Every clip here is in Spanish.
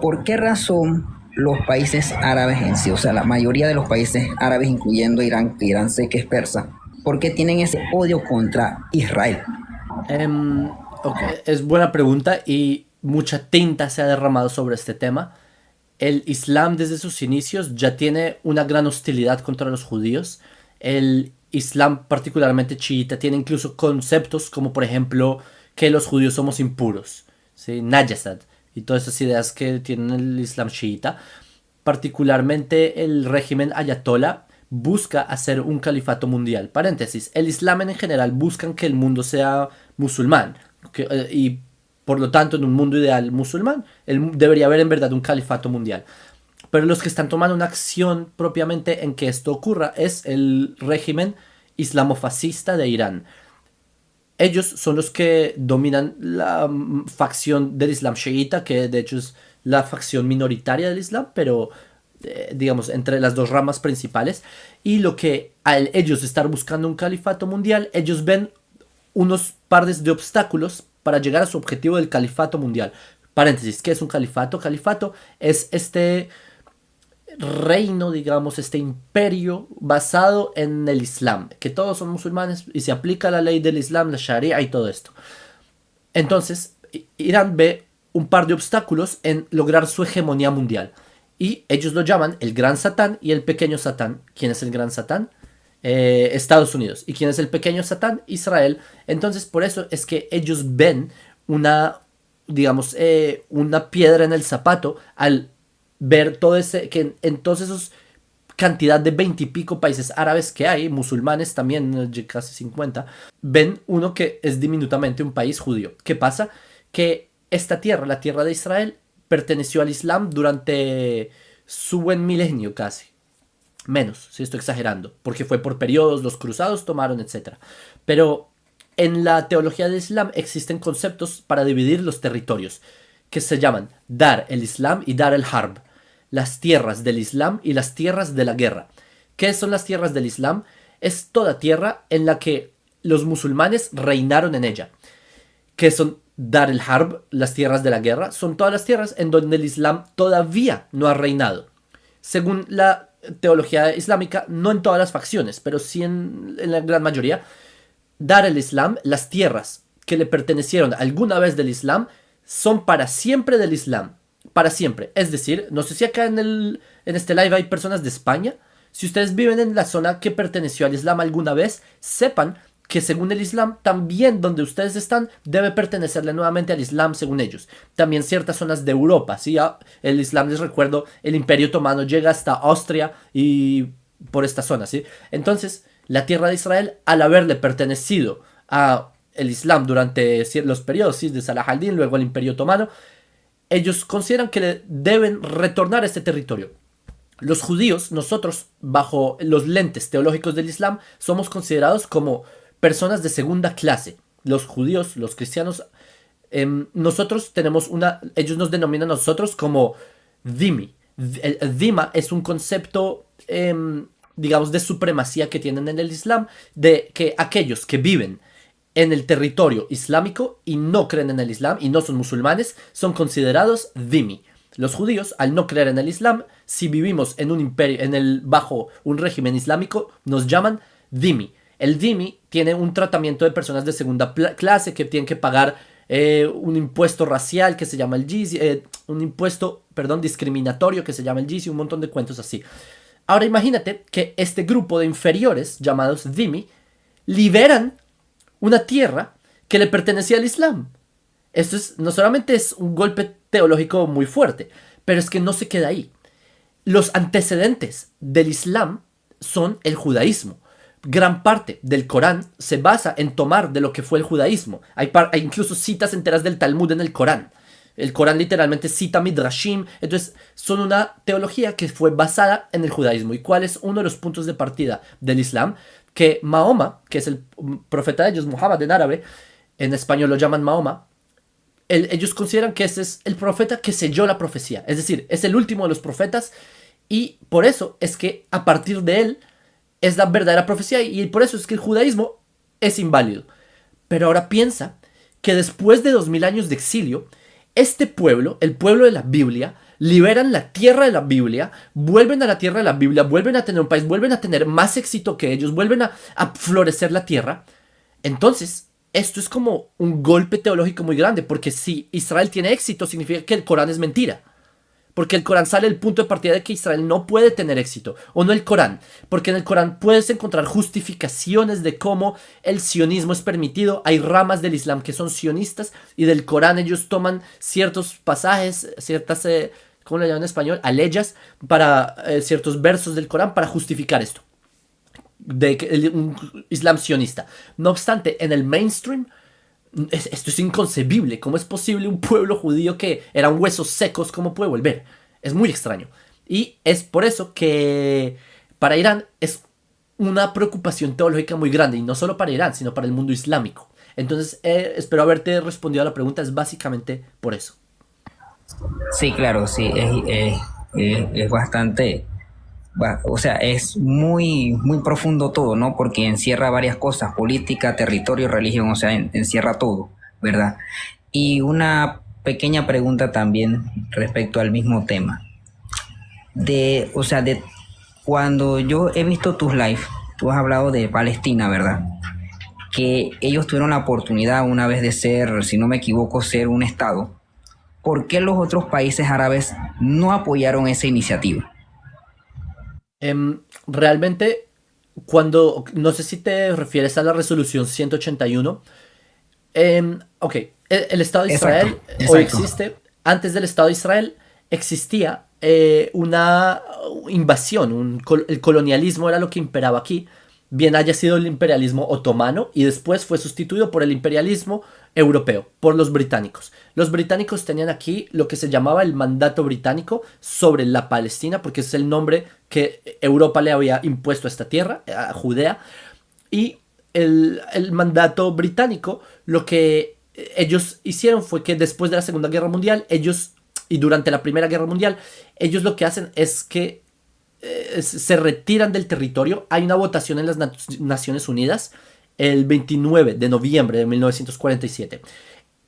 ¿Por qué razón los países árabes en sí, o sea, la mayoría de los países árabes, incluyendo Irán, que Irán sé que es persa, por qué tienen ese odio contra Israel? Ok, es buena pregunta y mucha tinta se ha derramado sobre este tema. El Islam desde sus inicios ya tiene una gran hostilidad contra los judíos. El Islam, particularmente chiita, tiene incluso conceptos como por ejemplo que los judíos somos impuros, ¿sí? Najasad y todas esas ideas que tiene el Islam chiita. Particularmente el régimen ayatollah busca hacer un califato mundial. Paréntesis, el Islam en general buscan que el mundo sea musulmán y por lo tanto en un mundo ideal musulmán debería haber en verdad un califato mundial. Pero los que están tomando una acción propiamente en que esto ocurra es el régimen islamofascista de Irán. Ellos son los que dominan la facción del Islam chiita, que de hecho es la facción minoritaria del Islam, pero digamos entre las dos ramas principales. Y lo que al ellos estar buscando un califato mundial, ellos ven unos pares de obstáculos para llegar a su objetivo del califato mundial. Paréntesis, ¿qué es un califato? Califato es este reino, digamos, este imperio basado en el Islam, que todos son musulmanes y se aplica la ley del Islam, la Sharia y todo esto. Entonces, Irán ve un par de obstáculos en lograr su hegemonía mundial. Y ellos lo llaman el Gran Satán y el Pequeño Satán. ¿Quién es el Gran Satán? Estados Unidos. ¿Y quién es el Pequeño Satán? Israel. Entonces, por eso es que ellos ven una, digamos, una piedra en el zapato al ver todo ese, que en todos esos cantidad de 20 y pico países árabes que hay, musulmanes también, casi 50, ven uno que es diminutamente un país judío. ¿Qué pasa? Que esta tierra, la tierra de Israel, perteneció al Islam durante su buen milenio casi. Menos, si estoy exagerando, porque fue por periodos, los cruzados tomaron, etcétera. Pero en la teología del Islam existen conceptos para dividir los territorios, que se llaman Dar el Islam y Dar el Harb, las tierras del Islam y las tierras de la guerra. ¿Qué son las tierras del Islam? Es toda tierra en la que los musulmanes reinaron en ella. ¿Qué son Dar el Harb, las tierras de la guerra? Son todas las tierras en donde el Islam todavía no ha reinado. Según la teología islámica, no en todas las facciones, pero sí en la gran mayoría, Dar el Islam, las tierras que le pertenecieron alguna vez del Islam, son para siempre del Islam. Para siempre. Es decir, no sé si acá en este live hay personas de España. Si ustedes viven en la zona que perteneció al Islam alguna vez, sepan que según el Islam, también donde ustedes están debe pertenecerle nuevamente al Islam según ellos. También ciertas zonas de Europa, ¿sí? El Islam, les recuerdo, el Imperio Otomano llega hasta Austria y por esta zona, ¿sí? Entonces, la tierra de Israel, al haberle pertenecido a el Islam durante los periodos, ¿sí? De Salah al-Din, luego el Imperio Otomano, ellos consideran que le deben retornar a este territorio. Los judíos, nosotros, bajo los lentes teológicos del Islam, somos considerados como personas de segunda clase. Los judíos, los cristianos, nosotros tenemos una, ellos nos denominan a nosotros como dhimmi. El dhimma es un concepto, digamos, de supremacía que tienen en el Islam, de que aquellos que viven en el territorio islámico y no creen en el Islam y no son musulmanes, son considerados dhimmi. Los judíos, al no creer en el Islam, si vivimos en un imperio, bajo un régimen islámico, nos llaman dhimmi. El dhimmi tiene un tratamiento de personas de segunda clase que tienen que pagar un impuesto racial que se llama el jizya, un impuesto, perdón, discriminatorio que se llama el jizya, un montón de cuentos así. Ahora imagínate que este grupo de inferiores, llamados dhimmi, liberan una tierra que le pertenecía al Islam. Esto no solamente es un golpe teológico muy fuerte, pero es que no se queda ahí. Los antecedentes del Islam son el judaísmo. Gran parte del Corán se basa en tomar de lo que fue el judaísmo. Hay incluso citas enteras del Talmud en el Corán. El Corán literalmente cita Midrashim. Entonces son una teología que fue basada en el judaísmo. ¿Y cuál es uno de los puntos de partida del Islam? Que Mahoma, que es el profeta de ellos, Muhammad en árabe, en español lo llaman Mahoma, ellos consideran que ese es el profeta que selló la profecía. Es decir, es el último de los profetas y por eso es que a partir de él es la verdadera profecía y por eso es que el judaísmo es inválido. Pero ahora piensa que después de 2000 años de exilio, este pueblo, el pueblo de la Biblia, liberan la tierra de la Biblia, vuelven a la tierra de la Biblia, vuelven a tener un país, vuelven a tener más éxito que ellos, vuelven a florecer la tierra. Entonces, esto es como un golpe teológico muy grande, porque si Israel tiene éxito, significa que el Corán es mentira. Porque el Corán sale del punto de partida de que Israel no puede tener éxito. O no el Corán. Porque en el Corán puedes encontrar justificaciones de cómo el sionismo es permitido. Hay ramas del Islam que son sionistas. Y del Corán ellos toman ciertos pasajes, ciertas, ¿cómo le llaman en español? Aleyas, para ciertos versos del Corán para justificar esto. Un Islam sionista. No obstante, en el mainstream, esto es inconcebible. ¿Cómo es posible un pueblo judío que eran huesos secos? ¿Cómo puede volver? Es muy extraño. Y es por eso que para Irán es una preocupación teológica muy grande. Y no solo para Irán, sino para el mundo islámico. Entonces, espero haberte respondido a la pregunta. Es básicamente por eso. Sí, claro, sí, es bastante, o sea, es muy, muy profundo todo, ¿no? Porque encierra varias cosas, política, territorio, religión, o sea, encierra todo, ¿verdad? Y una pequeña pregunta también respecto al mismo tema. O sea, de cuando yo he visto tus lives, tú has hablado de Palestina, ¿verdad? Que ellos tuvieron la oportunidad una vez de ser, si no me equivoco, ser un estado. ¿Por qué los otros países árabes no apoyaron esa iniciativa? Realmente, no sé si te refieres a la resolución 181. Ok, el Estado de Israel Exacto. hoy existe. Antes del Estado de Israel existía una invasión, el colonialismo era lo que imperaba aquí. Bien haya sido el imperialismo otomano y después fue sustituido por el imperialismo europeo, por los británicos. Los británicos tenían aquí lo que se llamaba el mandato británico sobre la Palestina, porque es el nombre que Europa le había impuesto a esta tierra, a Judea. Y el mandato británico, lo que ellos hicieron fue que después de la Segunda Guerra Mundial, y durante la Primera Guerra Mundial, ellos lo que hacen es que se retiran del territorio. Hay una votación en las Naciones Unidas el 29 de noviembre de 1947.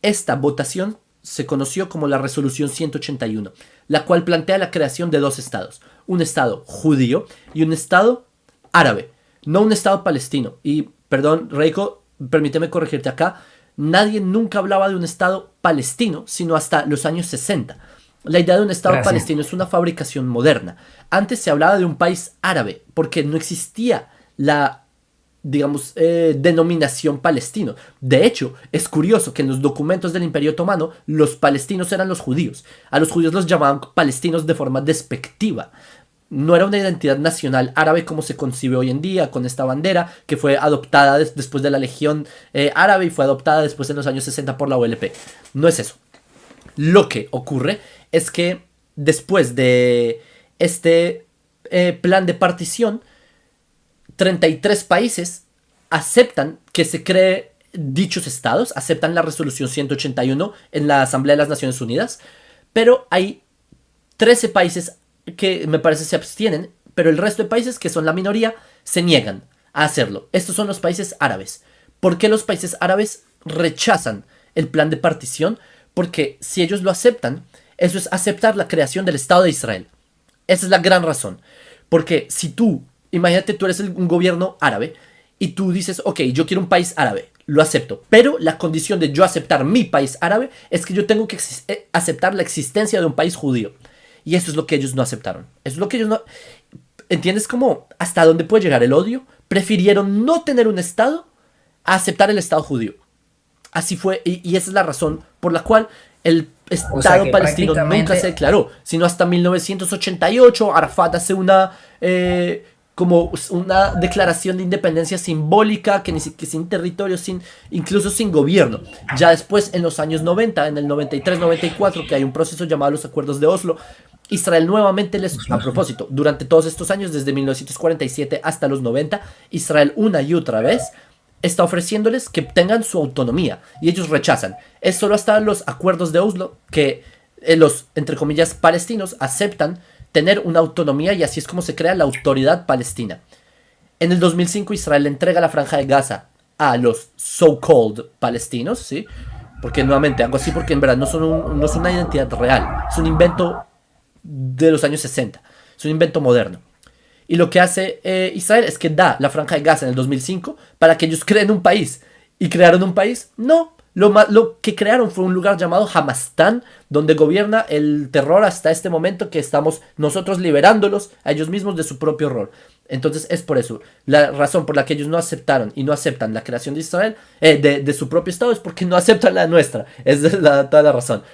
Esta votación se conoció como la Resolución 181, la cual plantea la creación de dos estados, un estado judío y un estado árabe, no un estado palestino. Y perdón, Reiko, permíteme corregirte acá, nadie nunca hablaba de un estado palestino, sino hasta los años 60. La idea de un Estado Gracias. palestino es una fabricación moderna. Antes se hablaba de un país árabe, porque no existía la, digamos, denominación palestino. De hecho, es curioso que en los documentos del Imperio Otomano, los palestinos eran los judíos. A los judíos los llamaban palestinos de forma despectiva. No era una identidad nacional árabe como se concibe hoy en día, con esta bandera que fue adoptada después de la Legión Árabe y fue adoptada después en los años 60 por la OLP. No es eso. Lo que ocurre es que después de este plan de partición, 33 países aceptan que se cree dichos estados, aceptan la resolución 181 en la Asamblea de las Naciones Unidas, pero hay 13 países que me parece se abstienen, pero el resto de países, que son la minoría, se niegan a hacerlo. Estos son los países árabes. ¿Por qué los países árabes rechazan el plan de partición? Porque si ellos lo aceptan, eso es aceptar la creación del Estado de Israel. Esa es la gran razón. Porque si tú, imagínate, tú eres un gobierno árabe y tú dices, ok, yo quiero un país árabe, lo acepto. Pero la condición de yo aceptar mi país árabe es que yo tengo que aceptar la existencia de un país judío. Y eso es lo que ellos no aceptaron. Eso es lo que ellos no... ¿Entiendes cómo hasta dónde puede llegar el odio? Prefirieron no tener un Estado a aceptar el Estado judío. Así fue, y esa es la razón por la cual el Estado palestino nunca se declaró, sino hasta 1988 Arafat hace como una declaración de independencia simbólica, que sin territorio, incluso sin gobierno. Ya después, en los años 90, en el 93-94, que hay un proceso llamado los Acuerdos de Oslo, Israel nuevamente a propósito, durante todos estos años, desde 1947 hasta los 90, Israel una y otra vez está ofreciéndoles que tengan su autonomía y ellos rechazan. Es solo hasta los Acuerdos de Oslo que los, entre comillas, palestinos aceptan tener una autonomía, y así es como se crea la autoridad palestina. En el 2005 Israel le entrega la franja de Gaza a los so-called palestinos, ¿sí? Porque nuevamente hago así porque en verdad no es una identidad real, es un invento de los años 60. Es un invento moderno. Y lo que hace Israel es que da la Franja de Gaza en el 2005 para que ellos creen un país. ¿Y crearon un país? No. Lo que crearon fue un lugar llamado Hamastán, donde gobierna el terror hasta este momento, que estamos nosotros liberándolos a ellos mismos de su propio horror. Entonces es por eso. La razón por la que ellos no aceptaron y no aceptan la creación de Israel, de su propio Estado, es porque no aceptan la nuestra. Es toda la razón.